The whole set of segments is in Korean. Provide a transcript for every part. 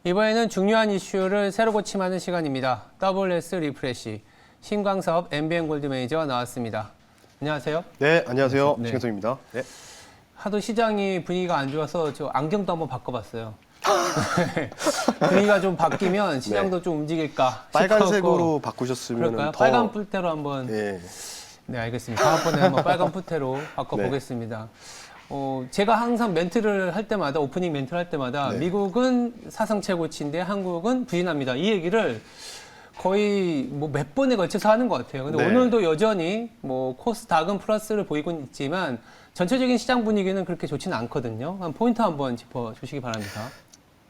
이번에는 중요한 이슈를 새로 고침하는 시간입니다. WS 리프레시 신광섭 MBN 골드 매니저 나왔습니다. 안녕하세요. 네, 안녕하세요. 네. 신경섭입니다. 네. 하도 시장이 분위기가 안 좋아서 저 안경도 한번 바꿔봤어요. 분위기가 좀 바뀌면 시장도 좀 움직일까 빨간색으로 바꾸셨으면 그럴까요? 더... 빨간 뿔테로 한번. 네. 네, 알겠습니다. 다음번에 한번 빨간 뿔테로 바꿔보겠습니다. 제가 항상 멘트를 할 때마다, 오프닝 멘트를 할 때마다 미국은 사상 최고치인데 한국은 부진합니다. 이 얘기를 거의 뭐 몇 번에 걸쳐서 하는 것 같아요. 근데 오늘도 여전히 뭐 코스닥은 플러스를 보이고 있지만 전체적인 시장 분위기는 그렇게 좋지는 않거든요. 한 포인트 한번 짚어주시기 바랍니다.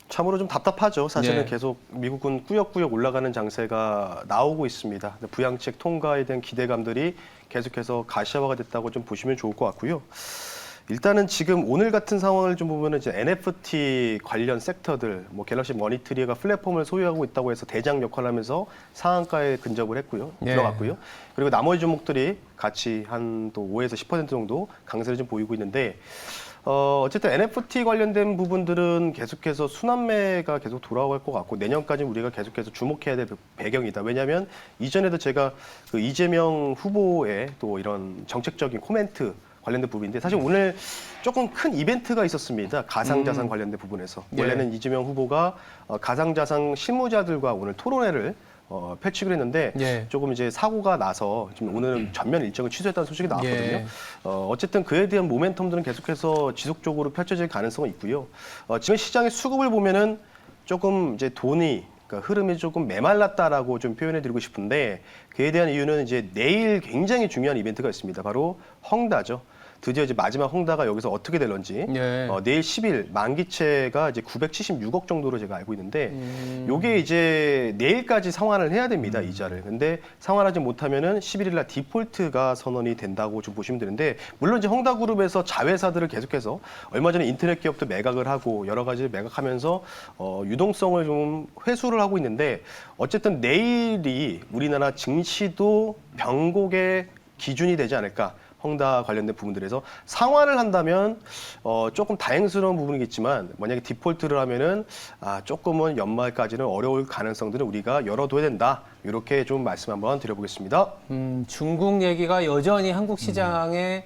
참으로 좀 답답하죠. 사실은 네. 계속 미국은 꾸역꾸역 올라가는 장세가 나오고 있습니다. 부양책 통과에 대한 기대감들이 계속해서 가시화가 됐다고 좀 보시면 좋을 것 같고요. 일단은 지금 오늘 같은 상황을 좀 보면은 이제 NFT 관련 섹터들, 뭐 갤럭시 머니트리가 플랫폼을 소유하고 있다고 해서 대장 역할을 하면서 상한가에 근접을 했고요. 들어갔고요. 그리고 나머지 종목들이 같이 한 또 5에서 10% 정도 강세를 좀 보이고 있는데 어쨌든 NFT 관련된 부분들은 계속해서 순환매가 계속 돌아갈 것 같고 내년까지 우리가 계속해서 주목해야 될 배경이다. 왜냐하면 이전에도 제가 그 이재명 후보의 또 이런 정책적인 코멘트 관련된 부분인데 사실 오늘 조금 큰 이벤트가 있었습니다. 가상자산 관련된 부분에서. 원래는 이재명 후보가 가상자산 실무자들과 오늘 토론회를 펼치기로 했는데 조금 이제 사고가 나서 지금 오늘은 전면 일정을 취소했다는 소식이 나왔거든요. 어쨌든 그에 대한 모멘텀들은 계속해서 지속적으로 펼쳐질 가능성은 있고요. 지금 시장의 수급을 보면은 조금 이제 돈이 그러니까 흐름이 조금 메말랐다라고 좀 표현해드리고 싶은데 그에 대한 이유는 이제 내일 굉장히 중요한 이벤트가 있습니다. 바로 헝다죠. 드디어 이제 마지막 헝다가 여기서 어떻게 될런지 내일 10일 만기채가 이제 976억 정도로 제가 알고 있는데 요게 이제 내일까지 상환을 해야 됩니다. 이자를. 근데 상환하지 못하면은 11일 날 디폴트가 선언이 된다고 좀 보시면 되는데 물론 이제 헝다그룹에서 자회사들을 계속해서 얼마 전에 인터넷 기업도 매각을 하고 여러 가지를 매각하면서 유동성을 좀 회수를 하고 있는데 어쨌든 내일이 우리나라 증시도 변곡의 기준이 되지 않을까. 헝다 관련된 부분들에서 상환을 한다면 조금 다행스러운 부분이겠지만 만약에 디폴트를 하면은 조금은 연말까지는 어려울 가능성들은 우리가 열어둬야 된다. 이렇게 좀 말씀 한번 드려보겠습니다. 중국 얘기가 여전히 한국 시장에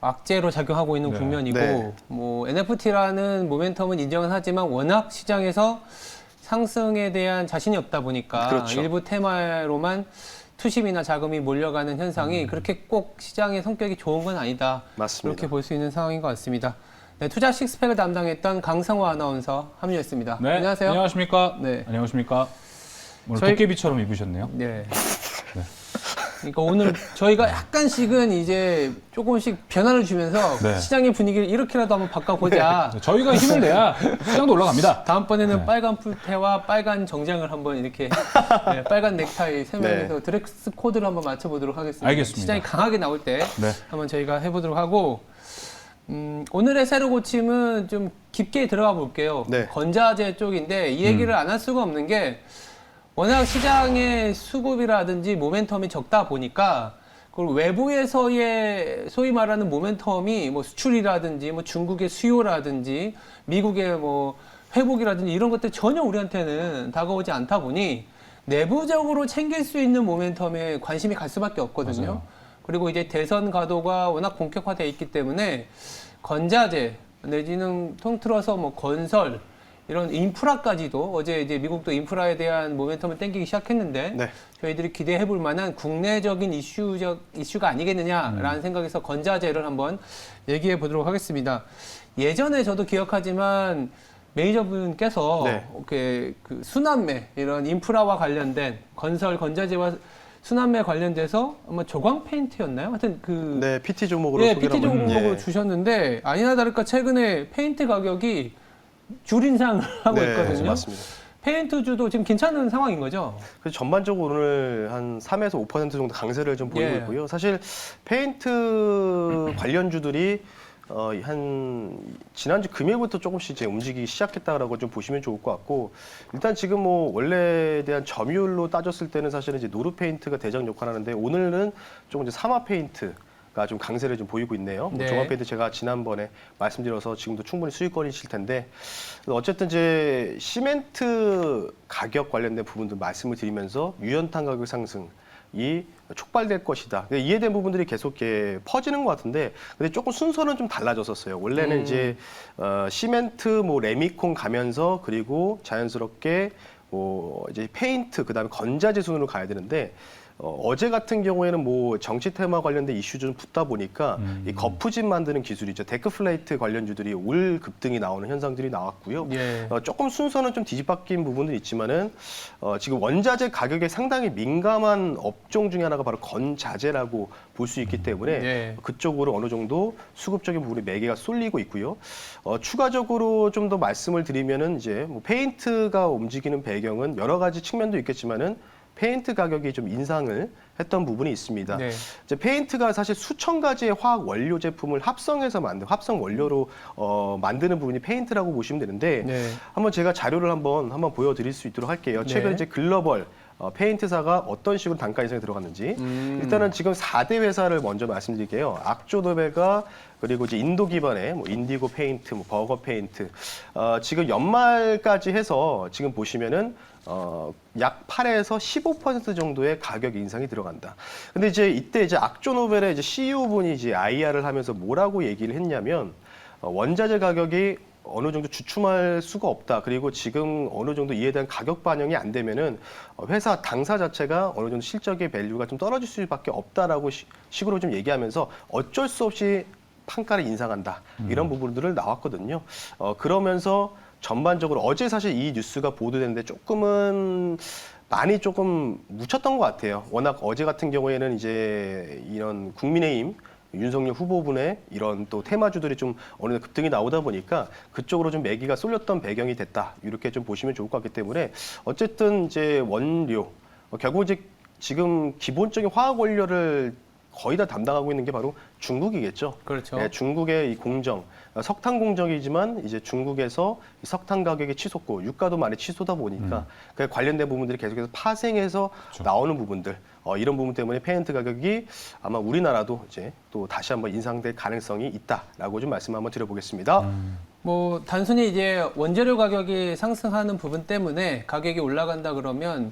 악재로 작용하고 있는 국면이고 뭐 NFT라는 모멘텀은 인정은 하지만 워낙 시장에서 상승에 대한 자신이 없다 보니까 일부 테마로만 투심이나 자금이 몰려가는 현상이 그렇게 꼭 시장의 성격이 좋은 건 아니다. 맞습니다. 그렇게 볼 수 있는 상황인 것 같습니다. 네, 투자 식스팩을 담당했던 강상호 아나운서 합류했습니다. 네, 안녕하세요. 안녕하십니까. 네. 안녕하십니까. 오늘 도깨비처럼 입으셨네요. 네. 그러니까 오늘 저희가 약간씩은 이제 조금씩 변화를 주면서 시장의 분위기를 이렇게라도 한번 바꿔보자. 저희가 힘을 내야 시장도 올라갑니다. 다음번에는 빨간 풀테와 빨간 정장을 한번 이렇게 빨간 넥타이 세 명이서 드레스 코드를 한번 맞춰보도록 하겠습니다. 알겠습니다. 시장이 강하게 나올 때 한번 저희가 해보도록 하고 오늘의 새로 고침은 좀 깊게 들어가 볼게요. 건자재 쪽인데 이 얘기를 안 할 수가 없는 게 워낙 시장의 수급이라든지 모멘텀이 적다 보니까 그걸 외부에서의 소위 말하는 모멘텀이 뭐 수출이라든지 뭐 중국의 수요라든지 미국의 뭐 회복이라든지 이런 것들 전혀 우리한테는 다가오지 않다 보니 내부적으로 챙길 수 있는 모멘텀에 관심이 갈 수밖에 없거든요. 맞아요. 그리고 이제 대선 가도가 워낙 본격화되어 있기 때문에 건자재 내지는 통틀어서 뭐 건설 이런 인프라까지도 어제 이제 미국도 인프라에 대한 모멘텀을 땡기기 시작했는데 저희들이 기대해 볼 만한 국내적인 이슈가 아니겠느냐라는 생각에서 건자재를 한번 얘기해 보도록 하겠습니다. 예전에 저도 기억하지만 매니저분께서 그 순환매 이런 인프라와 관련된 건설 건자재와 순환매 관련돼서 아마 조광 페인트였나요? 하여튼 PT 종목으로 PT 종목으로 주셨는데 아니나 다를까 최근에 페인트 가격이 줄 인상을 하고 있거든요. 맞습니다. 페인트주도 지금 괜찮은 상황인 거죠? 그래서 전반적으로 오늘 한 3에서 5% 정도 강세를 좀 보이고 있고요. 사실 페인트 관련주들이 한 지난주 금요일부터 조금씩 이제 움직이기 시작했다라고 좀 보시면 좋을 것 같고 일단 지금 뭐 원래에 대한 점유율로 따졌을 때는 사실은 이제 노루 페인트가 대장 역할을 하는데 오늘은 조금 이제 사마 페인트 좀 강세를 좀 보이고 있네요. 네. 종합 페인트 제가 지난번에 말씀드려서 지금도 충분히 수익거리실 텐데 어쨌든 이제 시멘트 가격 관련된 부분도 말씀을 드리면서 유연탄 가격 상승 이 촉발될 것이다. 이해된 부분들이 계속 이렇게 퍼지는 것 같은데, 근데 조금 순서는 좀 달라졌었어요. 원래는 이제 시멘트, 뭐 레미콘 가면서 그리고 자연스럽게 뭐 이제 페인트, 그다음에 건자재 순으로 가야 되는데. 어제 같은 경우에는 뭐 정치 테마 관련된 이슈 좀 붙다 보니까 이 거푸집 만드는 기술이죠. 데크플레이트 관련주들이 올 급등이 나오는 현상들이 나왔고요. 예. 조금 순서는 좀 뒤집바뀐 부분도 있지만은 지금 원자재 가격에 상당히 민감한 업종 중에 하나가 바로 건자재라고 볼 수 있기 때문에 예. 그쪽으로 어느 정도 수급적인 부분이 매개가 쏠리고 있고요. 추가적으로 좀 더 말씀을 드리면은 이제 뭐 페인트가 움직이는 배경은 여러 가지 측면도 있겠지만은 페인트 가격이 좀 인상을 했던 부분이 있습니다. 네. 이제 페인트가 사실 수천 가지의 화학 원료 제품을 합성해서 합성 원료로 만드는 부분이 페인트라고 보시면 되는데 네. 한번 제가 자료를 한번 보여드릴 수 있도록 할게요. 네. 최근 이제 글로벌 페인트사가 어떤 식으로 단가 인상이 들어갔는지 일단은 지금 4대 회사를 먼저 말씀드릴게요. 악조노벨가 그리고 이제 인도 기반의 뭐 인디고 페인트, 뭐 버거 페인트 지금 연말까지 해서 지금 보시면은 약 8에서 15% 정도의 가격 인상이 들어간다. 근데 이제 이때 이제 악조노벨의 이제 CEO분이 이제 IR을 하면서 뭐라고 얘기를 했냐면 원자재 가격이 어느 정도 주춤할 수가 없다. 그리고 지금 어느 정도 이에 대한 가격 반영이 안 되면은 회사 당사 자체가 어느 정도 실적의 밸류가 좀 떨어질 수밖에 없다라고 식으로 좀 얘기하면서 어쩔 수 없이 판가를 인상한다. 이런 부분들을 나왔거든요. 그러면서 전반적으로 어제 사실 이 뉴스가 보도됐는데 조금은 많이 조금 묻혔던 것 같아요. 워낙 어제 같은 경우에는 이제 이런 국민의힘 윤석열 후보분의 이런 또 테마주들이 좀 어느 정도 급등이 나오다 보니까 그쪽으로 좀 매기가 쏠렸던 배경이 됐다. 이렇게 좀 보시면 좋을 것 같기 때문에 어쨌든 이제 원료 결국 이제 지금 기본적인 화학 원료를 거의 다 담당하고 있는 게 바로 중국이겠죠. 그렇죠. 네, 중국의 이 공정, 석탄 공정이지만 이제 중국에서 석탄 가격이 치솟고 유가도 많이 치솟다 보니까 그 관련된 부분들이 계속해서 파생해서 그렇죠. 나오는 부분들, 이런 부분 때문에 페인트 가격이 아마 우리나라도 이제 또 다시 한번 인상될 가능성이 있다라고 좀 말씀 한번 드려보겠습니다. 뭐 단순히 이제 원재료 가격이 상승하는 부분 때문에 가격이 올라간다 그러면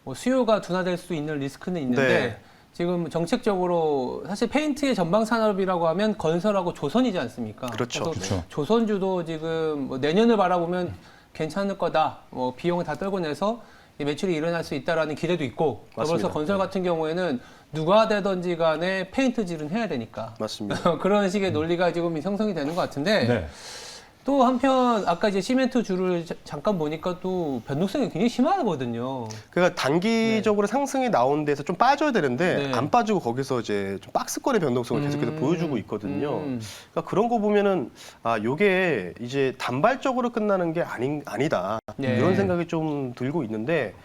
뭐 수요가 둔화될 수 있는 리스크는 있는데 네. 지금 정책적으로 사실 페인트의 전방 산업이라고 하면 건설하고 조선이지 않습니까? 그렇죠. 그래서 그렇죠. 조선주도 지금 뭐 내년을 바라보면 괜찮을 거다. 뭐 비용을 다 떨고 내서 이 매출이 일어날 수 있다라는 기대도 있고 더불어서 맞습니다. 건설 같은 경우에는 누가 되든지 간에 페인트질은 해야 되니까 맞습니다. 그런 식의 논리가 지금 형성이 되는 것 같은데 네. 또 한편 아까 이제 시멘트 주를 잠깐 보니까 또 변동성이 굉장히 심하거든요. 그러니까 단기적으로 상승이 나온 데서 좀 빠져야 되는데 네. 안 빠지고 거기서 이제 좀 박스권의 변동성을 계속해서 보여주고 있거든요. 음. 그러니까 그런 거 보면은 요게 이제 단발적으로 끝나는 게 아니다. 네. 이런 생각이 좀 들고 있는데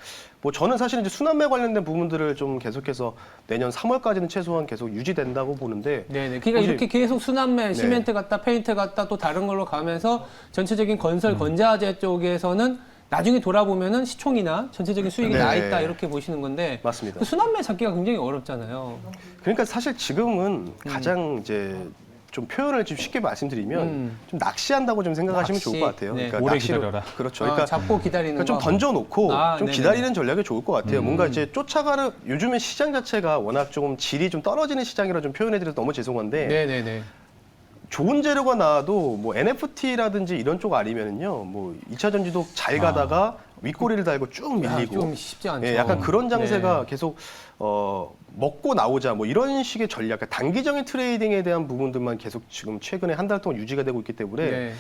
뭐 저는 사실 이제 순환매 관련된 부분들을 좀 계속해서 내년 3월까지는 최소한 계속 유지된다고 보는데 네네. 그러니까 혹시- 이렇게 계속 순환매, 네. 시멘트 같다, 페인트 같다, 또 다른 걸로 가면서 전체적인 건설 건자재 쪽에서는 나중에 돌아보면은 시총이나 전체적인 수익이 네. 나 있다 이렇게 보시는 건데 맞습니다. 그 순환매 잡기가 굉장히 어렵잖아요. 그러니까 사실 지금은 가장 이제 좀 표현을 좀 쉽게 말씀드리면 좀 낚시한다고 좀 생각하시면 낚시. 좋을 것 같아요. 네. 오래 기다려라. 그렇죠. 아, 그러니까 잡고 기다리는 그러니까 좀 거. 던져놓고 아, 좀 네네네. 기다리는 전략이 좋을 것 같아요. 뭔가 이제 쫓아가는 요즘에 시장 자체가 워낙 조금 질이 좀 떨어지는 시장이라 좀 표현해드려서 너무 죄송한데 네네네. 좋은 재료가 나와도 뭐 NFT라든지 이런 쪽 아니면은요, 뭐 2차 전지도 잘 가다가 윗꼬리를 달고 쭉 야, 밀리고, 좀 쉽지 않죠. 예, 약간 그런 장세가 네. 계속 먹고 나오자 뭐 이런 식의 전략, 그러니까 단기적인 트레이딩에 대한 부분들만 계속 지금 최근에 한 달 동안 유지가 되고 있기 때문에. 네.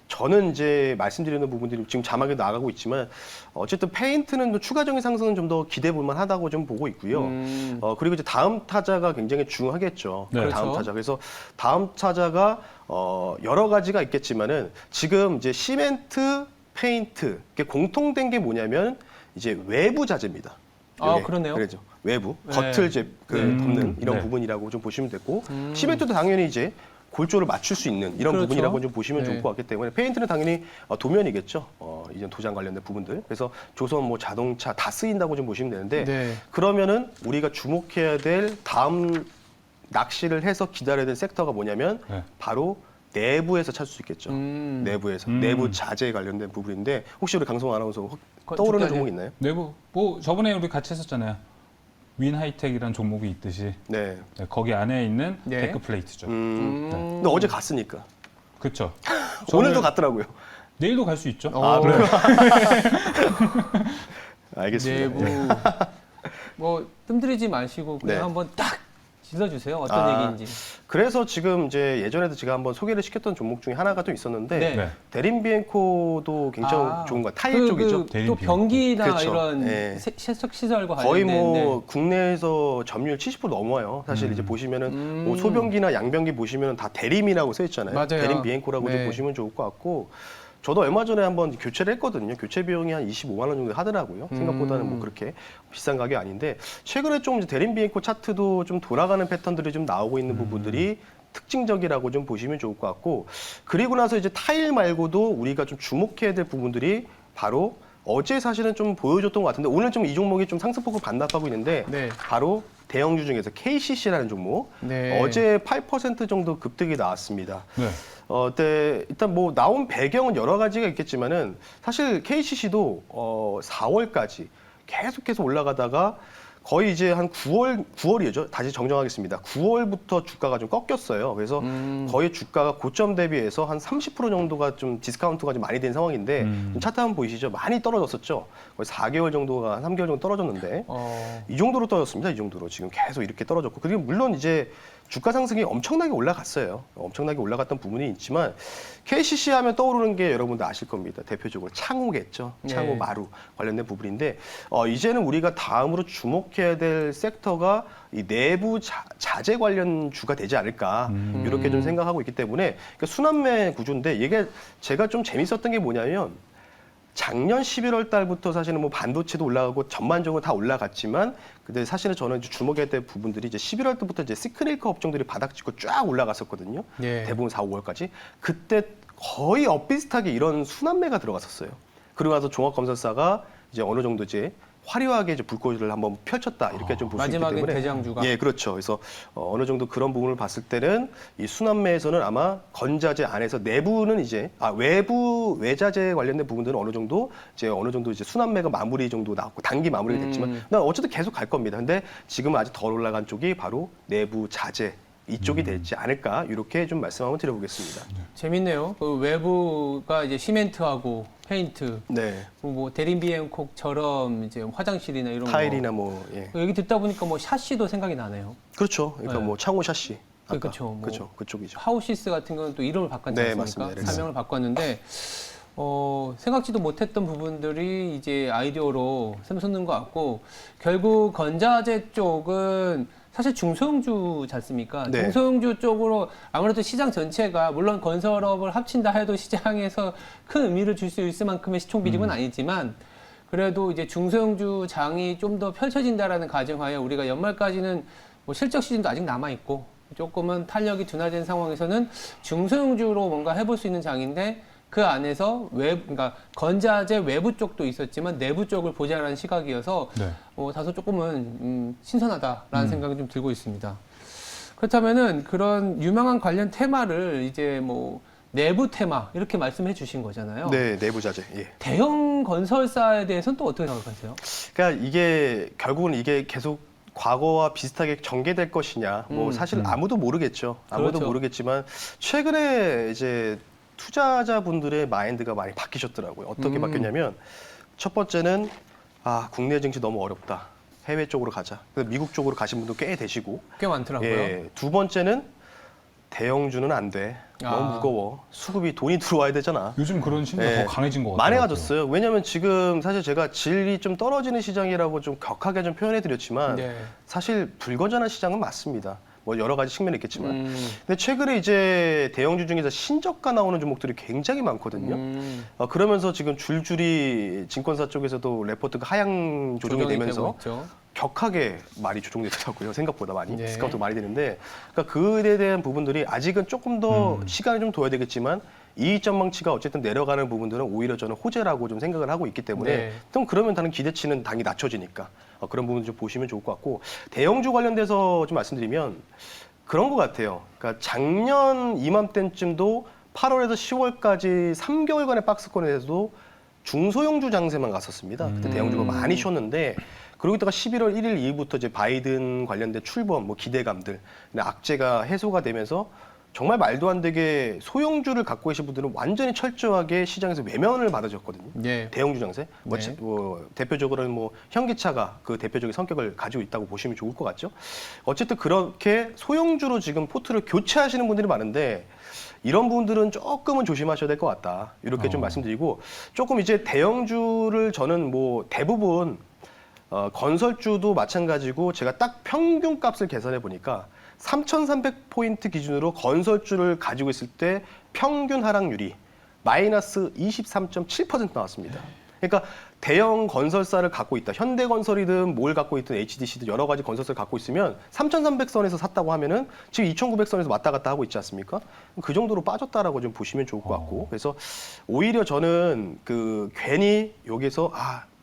저는 이제 말씀드리는 부분들이 지금 자막에 나가고 있지만 어쨌든 페인트는 또 추가적인 상승은 좀 더 기대해 볼 만하다고 좀 보고 있고요. 그리고 이제 다음 타자가 굉장히 중요하겠죠. 네. 다음 그렇죠. 타자. 그래서 다음 타자가 여러 가지가 있겠지만은 지금 이제 시멘트, 페인트 이게 공통된 게 뭐냐면 이제 외부 자재입니다. 아, 요게. 그러네요. 그렇죠. 외부 네. 겉을 이제 덮는 이런 네. 부분이라고 좀 보시면 됐고 시멘트도 당연히 이제 골조를 맞출 수 있는 이런 그렇죠. 부분이라고 좀 보시면 네. 좋을 것 같기 때문에 페인트는 당연히 도면이겠죠. 이전 도장 관련된 부분들. 그래서 조선 뭐 자동차 다 쓰인다고 좀 보시면 되는데 네. 그러면은 우리가 주목해야 될 다음 낚시를 해서 기다려야 될 섹터가 뭐냐면 네. 바로 내부에서 찾을 수 있겠죠. 내부에서 내부 자재에 관련된 부분인데 혹시 우리 강성 아나운서 떠오르는 주가에- 종목 있나요? 내부 뭐 저번에 우리 같이 했었잖아요. 윈하이텍이라는 종목이 있듯이 네. 네, 거기 안에 있는 네. 테크플레이트죠. 근데 어제 갔으니까 그렇죠. 오늘도 갔더라고요. 내일도 갈 수 있죠. 아, 그래요? 내부 알겠습니다. 뭐 뜸들이지 마시고 그냥 네. 한번 딱 찔러주세요. 어떤 아, 얘기인지. 그래서 지금 이제 예전에도 제가 한번 소개를 시켰던 종목 중에 하나가 또 있었는데 네. 네. 데린비엔코도 굉장히 아, 좋은 거 타일 쪽이죠. 또 대림 변기나 그렇죠. 이런 네. 세척 시설과 거의 관련된 뭐 국내에서 점유율 70% 넘어요. 사실 이제 보시면은 뭐 소변기나 양변기 보시면은 다 대림이라고 써 있잖아요. 맞아요. 대림 비엔코라고 좀 네. 보시면 좋을 것 같고 저도 얼마 전에 한번 교체를 했거든요. 교체 비용이 한 25만 원 정도 하더라고요. 생각보다는 뭐 그렇게 비싼 가격이 아닌데 최근에 좀 이제 대림 비엔코 차트도 좀 돌아가는 패턴들이 좀 나오고 있는 부분들이 특징적이라고 좀 보시면 좋을 것 같고 그리고 나서 이제 타일 말고도 우리가 좀 주목해야 될 부분들이 바로 어제 사실은 좀 보여줬던 것 같은데 오늘 좀 이 종목이 좀 상승폭을 반납하고 있는데 네. 바로 대형주 중에서 KCC라는 종목 네. 어제 8% 정도 급등이 나왔습니다. 네. 네, 일단 뭐 나온 배경은 여러 가지가 있겠지만은 사실 KCC도 4월까지 계속해서 올라가다가 거의 이제 한 9월이죠. 다시 정정하겠습니다. 9월부터 주가가 좀 꺾였어요. 그래서 거의 주가가 고점 대비해서 한 30% 정도가 좀 디스카운트가 좀 많이 된 상황인데 좀 차트 한번 보이시죠? 많이 떨어졌었죠. 거의 4개월 정도가 한 3개월 정도 떨어졌는데 이 정도로 떨어졌습니다. 이 정도로 지금 계속 이렇게 떨어졌고 그리고 물론 이제 주가 상승이 엄청나게 올라갔어요. 엄청나게 올라갔던 부분이 있지만 KCC 하면 떠오르는 게 여러분들 아실 겁니다. 대표적으로 창호겠죠. 창호 네. 마루 관련된 부분인데 이제는 우리가 다음으로 주목해야 될 섹터가 이 내부 자재 관련 주가 되지 않을까 이렇게 좀 생각하고 있기 때문에 그러니까 순환매 구조인데 이게 제가 좀 재밌었던 게 뭐냐면 작년 11월 달부터 사실은 뭐 반도체도 올라가고 전반적으로 다 올라갔지만 근데 사실은 저는 이제 주목해야 될 부분들이 이제 11월 때부터 이제 시크니커 업종들이 바닥 찍고 쫙 올라갔었거든요. 예. 대부분 4, 5월까지. 그때 거의 엇비슷하게 이런 순환매가 들어갔었어요. 그러고 나서 종합검사사가 이제 어느 정도 이제 화려하게 이제 불꽃을 한번 펼쳤다 이렇게 좀 볼 수 있기 마지막엔 때문에 대장주가. 예, 그렇죠. 그래서 어느 정도 그런 부분을 봤을 때는 이 순환매에서는 아마 건자재 안에서 내부는 이제 외부 외자재 관련된 부분들은 어느 정도 이제 순환매가 마무리 정도 나왔고 단기 마무리가 됐지만 난 어쨌든 계속 갈 겁니다. 근데 지금 아직 덜 올라간 쪽이 바로 내부 자재 이쪽이 되지 않을까 이렇게 좀 말씀 한번 드려보겠습니다. 재밌네요. 그 외부가 이제 시멘트하고 페인트, 네, 뭐 대림비엔콕처럼 이제 화장실이나 이런 타일이나 뭐 예. 거. 얘기 듣다 보니까 뭐 샤시도 생각이 나네요. 그렇죠. 그러니까 네. 뭐 창호 샤시. 아까. 그렇죠. 뭐 그렇죠. 그쪽이죠. 하우시스 같은 경우는 또 이름을 바꿨지 네, 않습니까? 맞습니다. 그래서. 사명을 바꿨는데 생각지도 못했던 부분들이 이제 아이디어로 샘솟는 것 같고 결국 건자재 쪽은 사실 중소형주지 않습니까? 네. 중소형주 쪽으로 아무래도 시장 전체가 물론 건설업을 합친다 해도 시장에서 큰 의미를 줄 수 있을 만큼의 시총 비중은 아니지만 그래도 이제 중소형주 장이 좀 더 펼쳐진다라는 가정하에 우리가 연말까지는 뭐 실적 시즌도 아직 남아 있고 조금은 탄력이 둔화된 상황에서는 중소형주로 뭔가 해볼 수 있는 장인데 그 안에서 그러니까 건자재 외부 쪽도 있었지만 내부 쪽을 보자라는 시각이어서 네. 다소 조금은 신선하다라는 생각이 좀 들고 있습니다. 그렇다면은 그런 유명한 관련 테마를 이제 뭐 내부 테마 이렇게 말씀해 주신 거잖아요. 네, 내부 자재. 예. 대형 건설사에 대해서는 또 어떻게 생각하세요? 그러니까 이게 결국은 이게 계속 과거와 비슷하게 전개될 것이냐. 뭐 사실 아무도 모르겠죠. 아무도 그렇죠. 모르겠지만 최근에 이제 투자자분들의 마인드가 많이 바뀌셨더라고요. 어떻게 바뀌었냐면 첫 번째는 국내 증시 너무 어렵다. 해외 쪽으로 가자. 그래서 미국 쪽으로 가신 분도 꽤 되시고. 꽤 많더라고요. 예, 두 번째는 대형주는 안 돼. 너무 무거워. 수급이 돈이 들어와야 되잖아. 요즘 그런 심리가 네. 더 강해진 것 같아요. 많아졌어요. 왜냐하면 지금 사실 제가 질이 좀 떨어지는 시장이라고 좀 격하게 좀 표현해드렸지만 네. 사실 불건전한 시장은 맞습니다. 뭐 여러 가지 측면이 있겠지만. 근데 최근에 이제 대형주 중에서 신저가 나오는 종목들이 굉장히 많거든요. 그러면서 지금 줄줄이 증권사 쪽에서도 레포트가 하향 조정이 되면서 되고 있죠. 격하게 말이 조정되더라고요. 생각보다 많이. 네. 디스카운트 많이 되는데 그러니까 그에 대한 부분들이 아직은 조금 더 시간을 좀 둬야 되겠지만 이익 전망치가 어쨌든 내려가는 부분들은 오히려 저는 호재라고 좀 생각을 하고 있기 때문에 네. 좀 그러면 다른 기대치는 당연히 낮춰지니까 그런 부분 좀 보시면 좋을 것 같고 대형주 관련돼서 좀 말씀드리면 그런 것 같아요. 그러니까 작년 이맘때쯤도 8월에서 10월까지 3개월간의 박스권에서도 중소형주 장세만 갔었습니다. 그때 대형주가 많이 쉬었는데 그러고 있다가 11월 1일 이후부터 이제 바이든 관련된 출범, 뭐 기대감들, 악재가 해소가 되면서 정말 말도 안 되게 소형주를 갖고 계신 분들은 완전히 철저하게 시장에서 외면을 받아줬거든요. 네. 대형주 장세. 네. 대표적으로는 뭐 현기차가 그 대표적인 성격을 가지고 있다고 보시면 좋을 것 같죠. 어쨌든 그렇게 소형주로 지금 포트를 교체하시는 분들이 많은데 이런 분들은 조금은 조심하셔야 될 것 같다. 이렇게 좀 말씀드리고 조금 이제 대형주를 저는 뭐 대부분 건설주도 마찬가지고 제가 딱 평균 값을 계산해 보니까 3,300포인트 기준으로 건설주를 가지고 있을 때 평균 하락률이 마이너스 23.7% 나왔습니다. 그러니까 대형 건설사를 갖고 있다. 현대건설이든 뭘 갖고 있든 HDC든 여러 가지 건설사를 갖고 있으면 3,300선에서 샀다고 하면은 지금 2,900선에서 왔다 갔다 하고 있지 않습니까? 그 정도로 빠졌다라고 좀 보시면 좋을 것 같고. 그래서 오히려 저는 그 괜히 여기서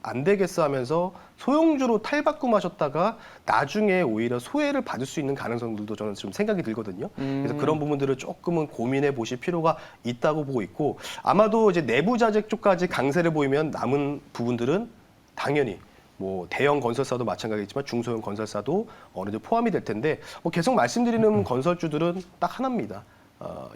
안 되겠어 하면서 소형주로 탈바꿈하셨다가 나중에 오히려 소외를 받을 수 있는 가능성들도 저는 좀 생각이 들거든요. 그래서 그런 부분들을 조금은 고민해 보실 필요가 있다고 보고 있고 아마도 이제 내부 자재 쪽까지 강세를 보이면 남은 부분들은 당연히 뭐 대형 건설사도 마찬가지겠지만 중소형 건설사도 어느 정도 포함이 될 텐데 뭐 계속 말씀드리는 건설주들은 딱 하나입니다.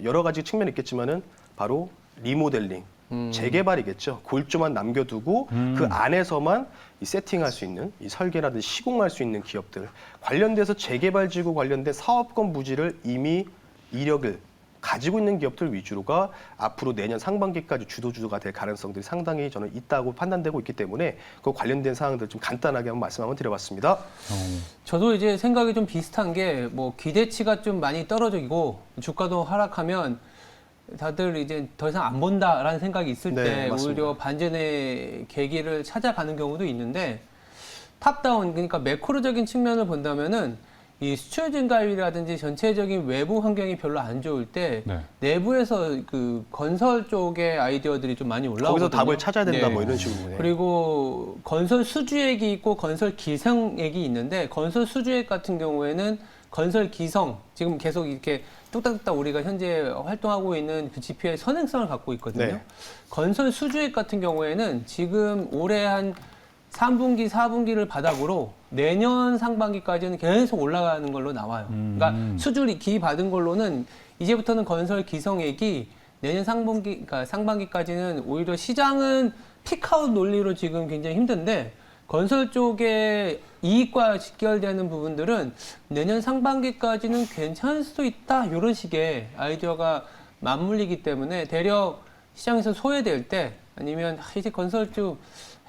여러 가지 측면이 있겠지만은 바로 리모델링. 재개발이겠죠. 골조만 남겨두고 그 안에서만 이 세팅할 수 있는 이 설계라든지 시공할 수 있는 기업들 관련돼서 재개발지구 관련된 사업권 부지를 이미 이력을 가지고 있는 기업들 위주로가 앞으로 내년 상반기까지 주도주가 될 가능성들이 상당히 저는 있다고 판단되고 있기 때문에 그 관련된 사항들 좀 간단하게 한번 말씀 한번 드려봤습니다. 저도 이제 생각이 좀 비슷한 게 뭐 기대치가 좀 많이 떨어지고 주가도 하락하면 다들 이제 더 이상 안 본다라는 생각이 있을 네, 때 맞습니다. 오히려 반전의 계기를 찾아가는 경우도 있는데 탑다운 그러니까 매크로적인 측면을 본다면은 이 수출 증가율이라든지 전체적인 외부 환경이 별로 안 좋을 때 네. 내부에서 그 건설 쪽의 아이디어들이 좀 많이 올라오거든요. 거기서 답을 찾아야 된다 네. 뭐 이런 식으로. 네. 그리고 건설 수주액이 있고 건설 기성액이 있는데 건설 수주액 같은 경우에는 건설 기성 지금 계속 이렇게 뚝딱뚝딱 우리가 현재 활동하고 있는 그 지표의 선행성을 갖고 있거든요. 네. 건설 수주액 같은 경우에는 지금 올해 한 3분기, 4분기를 바닥으로 내년 상반기까지는 계속 올라가는 걸로 나와요. 그러니까 수주리 기받은 걸로는 이제부터는 건설 기성액이 내년 상분기, 그러니까 상반기까지는 오히려 시장은 피크아웃 논리로 지금 굉장히 힘든데 건설 쪽에 이익과 직결되는 부분들은 내년 상반기까지는 괜찮을 수도 있다. 이런 식의 아이디어가 맞물리기 때문에 대략 시장에서 소외될 때 아니면 이제 건설주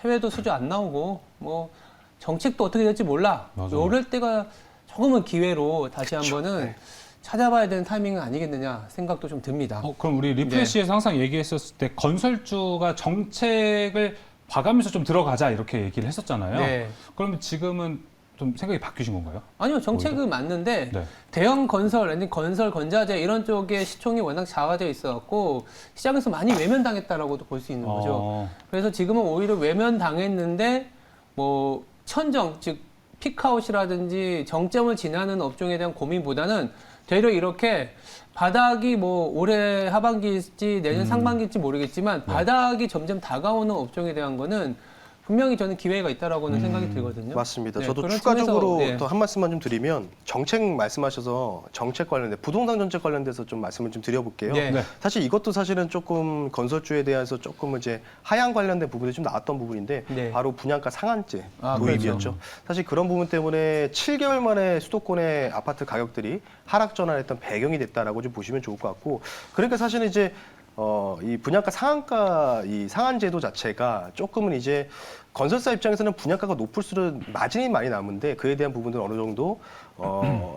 해외도 수주 안 나오고 뭐 정책도 어떻게 될지 몰라. 맞아요. 이럴 때가 조금은 기회로 다시 한번은 네. 찾아봐야 되는 타이밍은 아니겠느냐 생각도 좀 듭니다. 그럼 우리 리프레시에서 항상 얘기했었을 때 건설주가 정책을 봐가면서 좀 들어가자 이렇게 얘기를 했었잖아요. 네. 그러면 지금은 좀 생각이 바뀌신 건가요? 아니요, 정책은 맞는데 네. 대형 건설, 아니 건설, 건자재 이런 쪽에 시총이 워낙 작아져 있어갖고 시장에서 많이 외면당했다라고도 볼 수 있는 거죠. 그래서 지금은 오히려 외면당했는데 뭐 천정, 즉 피크아웃이라든지 정점을 지나는 업종에 대한 고민보다는 되려 이렇게 바닥이 뭐 올해 하반기일지 내년 상반기일지 모르겠지만 바닥이 점점 다가오는 업종에 대한 거는 분명히 저는 기회가 있다라고는 생각이 들거든요. 맞습니다. 네, 저도 그런 추가적으로 측면에서, 네. 더 한 말씀만 좀 드리면 정책 말씀하셔서 정책 관련된 부동산 정책 관련돼서 좀 말씀을 좀 드려볼게요. 네. 네. 사실 이것도 사실은 조금 건설주에 대해서 조금 이제 하향 관련된 부분이 좀 나왔던 부분인데 네. 바로 분양가 상한제 아, 도입이었죠. 그렇죠. 사실 그런 부분 때문에 7개월 만에 수도권의 아파트 가격들이 하락 전환했던 배경이 됐다라고 좀 보시면 좋을 것 같고 그러니까 사실은 이제 이 분양가 상한가 이 상한제도 자체가 조금은 이제 건설사 입장에서는 분양가가 높을수록 마진이 많이 남은데 그에 대한 부분들은 어느 정도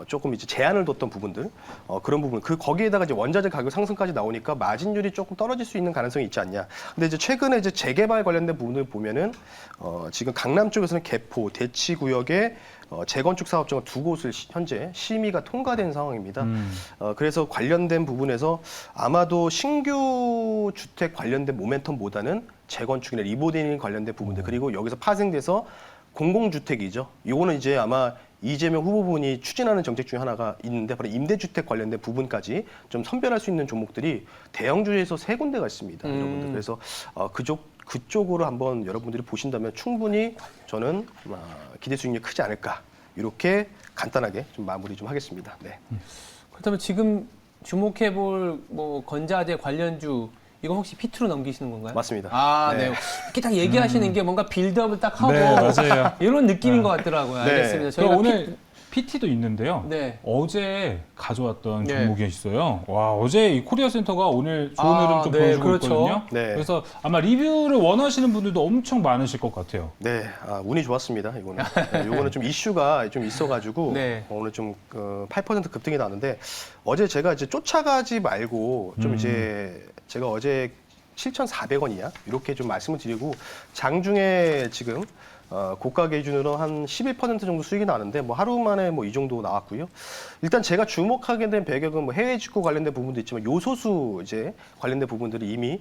조금 이제 제한을 뒀던 부분들 그런 부분 거기에다가 이제 원자재 가격 상승까지 나오니까 마진율이 조금 떨어질 수 있는 가능성이 있지 않냐. 근데 이제 최근에 이제 재개발 관련된 부분을 보면은 지금 강남 쪽에서는 개포 대치구역에 재건축 사업장을 두 곳을 현재 심의가 통과된 상황입니다. 그래서 관련된 부분에서 아마도 신규 주택 관련된 모멘텀보다는 재건축이나 리모델링 관련된 부분들 그리고 여기서 파생돼서 공공주택이죠. 이거는 이제 아마 이재명 후보분이 추진하는 정책 중에 하나가 있는데 바로 임대주택 관련된 부분까지 좀 선별할 수 있는 종목들이 대형주에서 3군데가 있습니다. 여러분들. 그래서 그쪽으로 한번 여러분들이 보신다면 충분히 저는 기대 수익률이 크지 않을까 이렇게 간단하게 좀 마무리 좀 하겠습니다. 네. 그렇다면 지금 주목해볼 뭐 건자재 관련주 이거 혹시 P2로 넘기시는 건가요? 맞습니다. 아, 네. 네. 이렇게 딱 얘기하시는 게 뭔가 빌드업을 딱 하고 네, 맞아요. 이런 느낌인 것 같더라고요. 네. 알겠습니다. 그럼 저희가 오늘 PT도 있는데요. 네. 어제 가져왔던 네. 종목이 있어요. 와, 어제 이 코리아 센터가 오늘 좋은 흐름 좀 네, 보여주고 그렇죠. 있거든요. 네. 그래서 아마 리뷰를 원하시는 분들도 엄청 많으실 것 같아요. 네, 운이 좋았습니다. 이거는. 네, 이거는 좀 이슈가 좀 있어가지고 네. 오늘 좀 8% 급등이 나는데 어제 제가 이제 쫓아가지 말고 좀 이제 제가 어제 7,400원이야 이렇게 좀 말씀을 드리고 장중에 지금 고가 기준으로 한 11% 정도 수익이 나는데 뭐 하루 만에 뭐 이 정도 나왔고요. 일단 제가 주목하게 된 배경은 뭐 해외 직구 관련된 부분도 있지만 요소수 이제 관련된 부분들이 이미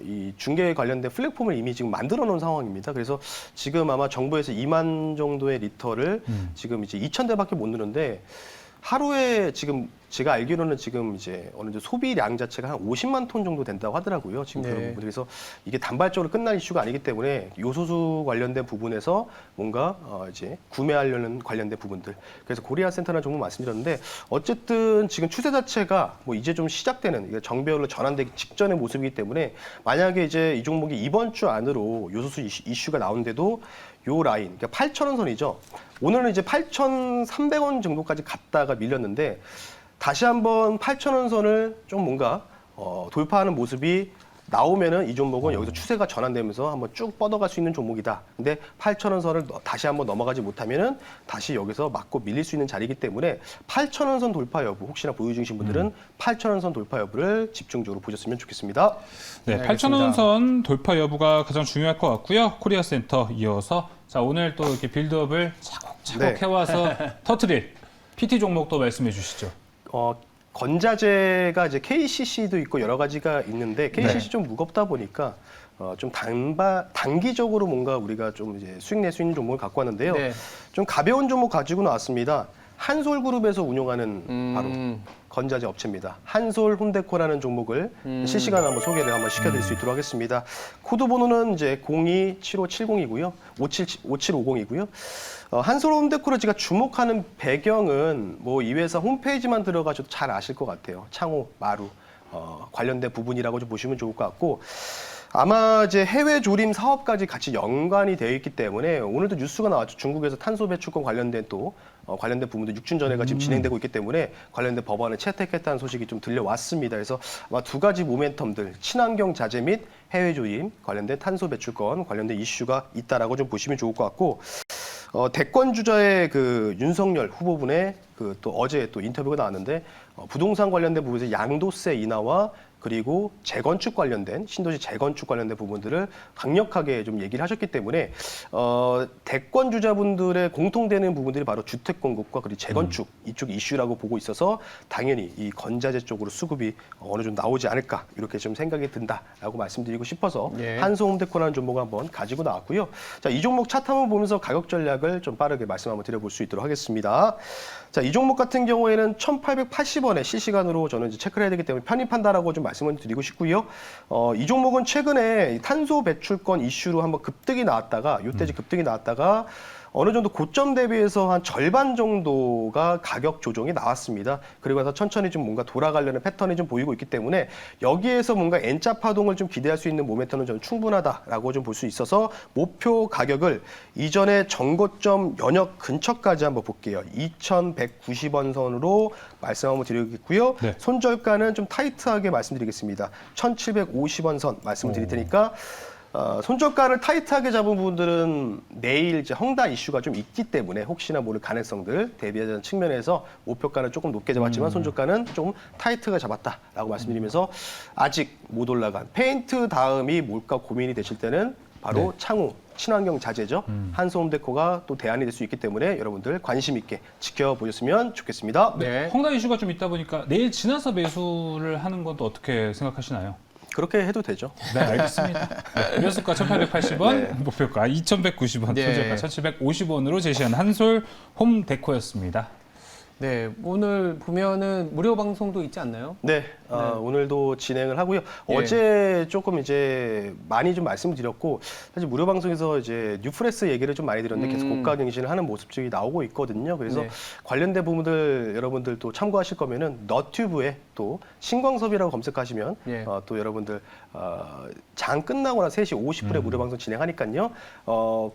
이 중개 관련된 플랫폼을 이미 지금 만들어 놓은 상황입니다. 그래서 지금 아마 정부에서 2만 정도의 리터를 지금 이제 2,000대밖에 못 넣는데 하루에 지금 제가 알기로는 지금 이제 어느 정도 소비량 자체가 한 50만 톤 정도 된다고 하더라고요. 지금 네. 그런 부분. 그래서 이게 단발적으로 끝날 이슈가 아니기 때문에 요소수 관련된 부분에서 뭔가 이제 구매하려는 관련된 부분들. 그래서 코리아 센터라는 종목 말씀드렸는데 어쨌든 지금 추세 자체가 뭐 이제 좀 시작되는 이게 정배열로 전환되기 직전의 모습이기 때문에 만약에 이제 이 종목이 이번 주 안으로 요소수 이슈가 나오는데도 요 라인, 그러니까 8,000원 선이죠. 오늘은 이제 8,300원 정도까지 갔다가 밀렸는데 다시 한번 8,000원 선을 좀 뭔가 돌파하는 모습이 나오면은 이 종목은 여기서 추세가 전환되면서 한번 쭉 뻗어갈 수 있는 종목이다. 근데 8,000원 선을 다시 한번 넘어가지 못하면은 다시 여기서 맞고 밀릴 수 있는 자리이기 때문에 8,000원 선 돌파 여부 혹시나 보유 중이신 분들은 8,000원 선 돌파 여부를 집중적으로 보셨으면 좋겠습니다. 네, 네, 8,000원 선 돌파 여부가 가장 중요할 것 같고요. 코리아 센터 이어서 자 오늘 또 이렇게 빌드업을 차곡차곡 네. 해와서 터트릴 PT 종목도 말씀해 주시죠. 건자재가 이제 KCC도 있고 여러 가지가 있는데 KCC 좀 무겁다 보니까 좀 단기적으로 뭔가 우리가 좀 이제 수익 낼 수 있는 종목을 갖고 왔는데요. 네. 좀 가벼운 종목 가지고 나왔습니다. 한솔그룹에서 운영하는 바로 건자재 업체입니다. 한솔 홈데코라는 종목을 실시간으로 한번 소개를 한번 시켜드릴 수 있도록 하겠습니다. 코드 번호는 이제 027570이고요. 5750이고요. 한솔 홈데코를 제가 주목하는 배경은 뭐 이 회사 홈페이지만 들어가셔도 잘 아실 것 같아요. 창호, 마루 관련된 부분이라고 좀 보시면 좋을 것 같고 아마 이제 해외 조림 사업까지 같이 연관이 되어 있기 때문에 오늘도 뉴스가 나왔죠. 중국에서 탄소 배출권 관련된 또 관련된 부분도 육준전회가 지금 진행되고 있기 때문에 관련된 법안을 채택했다는 소식이 좀 들려왔습니다. 그래서 아마 두 가지 모멘텀들 친환경 자재 및 해외 조림 관련된 탄소 배출권 관련된 이슈가 있다라고 좀 보시면 좋을 것 같고 대권 주자의 그 윤석열 후보분의 그 또 어제 또 인터뷰가 나왔는데 부동산 관련된 부분에서 양도세 인하와 그리고 재건축 관련된 신도시 재건축 관련된 부분들을 강력하게 좀 얘기를 하셨기 때문에 대권 주자분들의 공통되는 부분들이 바로 주택 공급과 그리고 재건축 이쪽 이슈라고 보고 있어서 당연히 이 건자재 쪽으로 수급이 어느 정도 나오지 않을까 이렇게 좀 생각이 든다라고 말씀드리고 싶어서 예. 한소홈데코라는 종목을 한번 가지고 나왔고요. 자, 이 종목 차트 한번 보면서 가격 전략을 좀 빠르게 말씀 한번 드려볼 수 있도록 하겠습니다. 자, 이 종목 같은 경우에는 1,880원에 실시간으로 저는 이제 체크를 해야 되기 때문에 편입한다라고 좀 말씀을 드리고 싶고요. 이 종목은 최근에 탄소 배출권 이슈로 한번 급등이 나왔다가 요때지 급등이 나왔다가 어느 정도 고점 대비해서 한 절반 정도가 가격 조정이 나왔습니다. 그리고 나서 천천히 좀 뭔가 돌아가려는 패턴이 좀 보이고 있기 때문에 여기에서 뭔가 N자 파동을 좀 기대할 수 있는 모멘텀은 저는 충분하다라고 좀 볼 수 있어서 목표 가격을 이전에 정고점 연역 근처까지 한번 볼게요. 2,190원 선으로 말씀 한번 드리겠고요. 네. 손절가는 좀 타이트하게 말씀드리겠습니다. 1,750원 선 말씀을 드릴 테니까 손절가를 타이트하게 잡은 분들은 내일 이제 헝다 이슈가 좀 있기 때문에 혹시나 모를 가능성들 대비하는 측면에서 목표가는 조금 높게 잡았지만 손절가는 좀 타이트하게 잡았다라고 말씀드리면서 아직 못 올라간 페인트 다음이 뭘까 고민이 되실 때는 바로 네. 창호 친환경 자재죠. 한소홈데코가 또 대안이 될 수 있기 때문에 여러분들 관심 있게 지켜보셨으면 좋겠습니다. 네. 헝다 이슈가 좀 있다 보니까 내일 지나서 매수를 하는 건 또 어떻게 생각하시나요? 그렇게 해도 되죠. 네, 알겠습니다. 네, 매수가 1,880원, 네. 목표가 2,190원, 네. 손절가 1,750원으로 제시한 한솔 홈데코였습니다. 네, 오늘 보면은 무료 방송도 있지 않나요? 네, 오늘도 진행을 하고요. 예. 어제 조금 이제 많이 좀 말씀드렸고 사실 무료 방송에서 이제 뉴프레스 얘기를 좀 많이 드렸는데 계속 고가 갱신을 하는 모습들이 나오고 있거든요. 그래서 네. 관련된 부분들 여러분들 또 참고하실 거면은 너튜브에 또 신광섭이라고 검색하시면 예. 또 여러분들 장 끝나거나 3시 50분에 무료 방송 진행하니까요.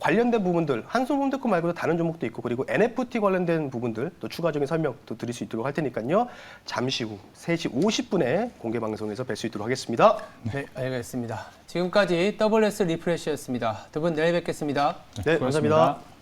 관련된 부분들 한솔홈데코 말고도 다른 종목도 있고 그리고 NFT 관련된 부분들 또 추가적인 설명 또 드릴 수 있도록 할 테니까요. 잠시 후 3시 50분에 공개 방송에서 뵐 수 있도록 하겠습니다. 네, 알겠습니다. 지금까지 WS 리프레시였습니다. 두 분 내일 뵙겠습니다. 네, 감사합니다.